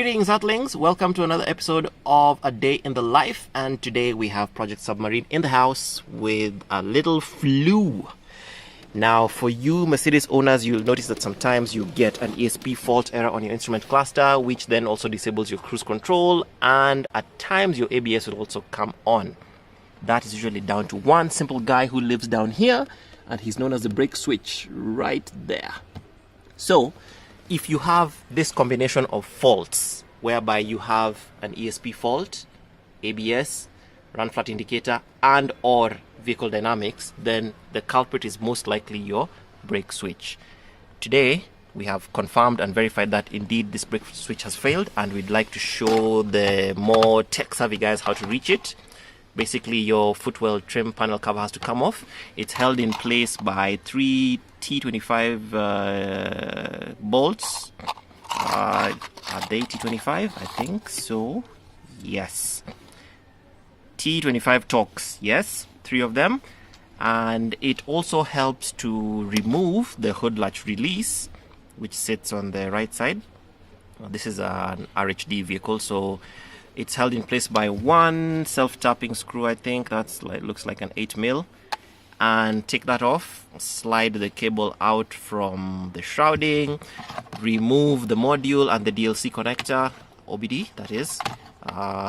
Greetings, Earthlings! Welcome to another episode of A Day in the Life, and today we have Project Submarine in the house with a little flu. Now, for you Mercedes owners, you'll notice that sometimes you get an ESP fault error on your instrument cluster, which then also disables your cruise control, and at times your ABS will also come on. That is usually down to one simple guy who lives down here, and he's known as the brake switch right there. So, if you have this combination of faults, whereby you have an ESP fault, ABS, run flat indicator, and or vehicle dynamics, then the culprit is most likely your brake switch. Today, we have confirmed and verified that indeed this brake switch has failed, and we'd like to show the more tech-savvy guys how to reach it. Basically, your footwell trim panel cover has to come off. It's held in place by 3 T25 bolts. Are they T25? I think so. Yes. T25 Torx. Yes, 3 of them. And it also helps to remove the hood latch release, which sits on the right side. This is an RHD vehicle, so it's held in place by one self-tapping screw. I think that's looks like an 8mm. And take that off, slide the cable out from the shrouding, remove the module and the DLC connector, OBD that is,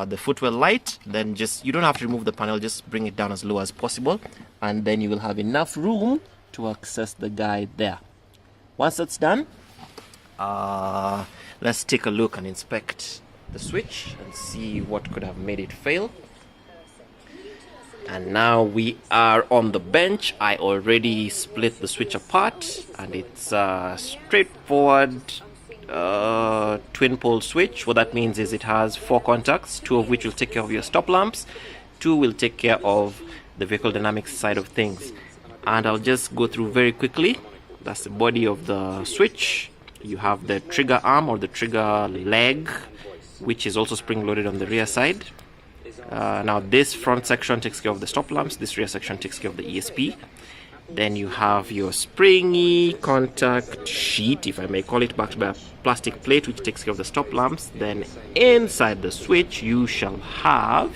the footwell light. Then you don't have to remove the panel, just bring it down as low as possible, and then you will have enough room to access the guide there. Once that's done, let's take a look and inspect the switch and see what could have made it fail. And now we are on the bench. I already split the switch apart, and it's a straightforward twin pole switch. What that means is it has 4 contacts, 2 of which will take care of your stop lamps, 2 will take care of the vehicle dynamics side of things. And I'll just go through very quickly. That's the body of the switch. You have the trigger arm or the trigger leg, which is also spring loaded on the rear side. Now this front section takes care of the stop lamps, this rear section takes care of the ESP. Then you have your springy contact sheet, if I may call it, backed by a plastic plate, which takes care of the stop lamps. Then inside the switch you shall have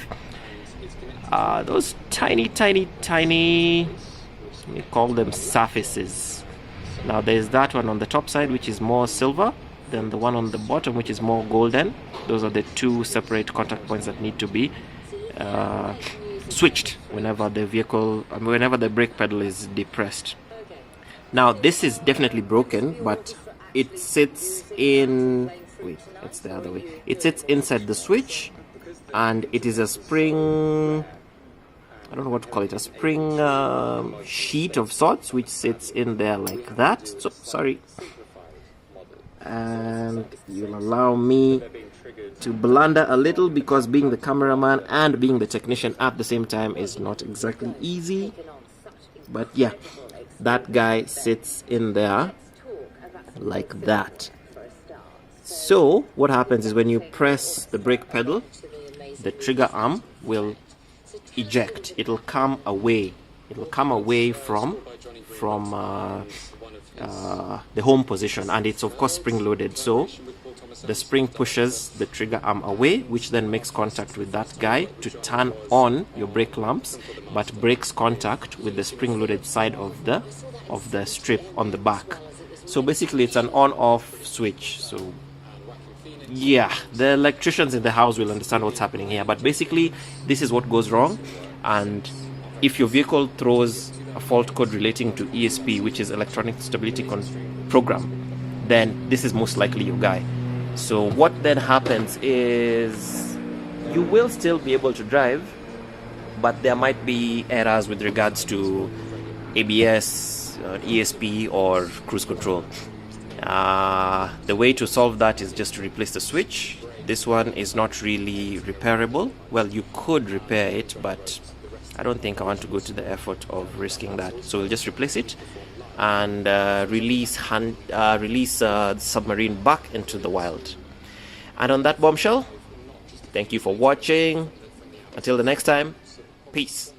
those tiny, let me call them surfaces. Now there's that one on the top side, which is more silver, then the one on the bottom, which is more golden. Those are the 2 separate contact points that need to be switched whenever the brake pedal is depressed. Now this is definitely broken, but it sits in, it's the other way. It sits inside the switch, and it is a spring, I don't know what to call it, a spring sheet of sorts, which sits in there like that. So sorry. And you'll allow me to blunder a little, because being the cameraman and being the technician at the same time is not exactly easy. But yeah, that guy sits in there like that. So what happens is when you press the brake pedal, the trigger arm will eject. It'll come away. It'll come away from the home position, and it's of course spring loaded, so the spring pushes the trigger arm away, which then makes contact with that guy to turn on your brake lamps, but breaks contact with the spring loaded side of the strip on the back. So basically it's an on-off switch. So yeah, the electricians in the house will understand what's happening here, but basically this is what goes wrong. And if your vehicle throws a fault code relating to ESP, which is electronic stability program, then this is most likely your guy. So what then happens is you will still be able to drive, but there might be errors with regards to ABS, ESP, or cruise control. The way to solve that is just to replace the switch. This one is not really repairable. Well, you could repair it, but I don't think I want to go to the effort of risking that. So we'll just replace it and release the submarine back into the wild. And on that bombshell, thank you for watching. Until the next time, peace.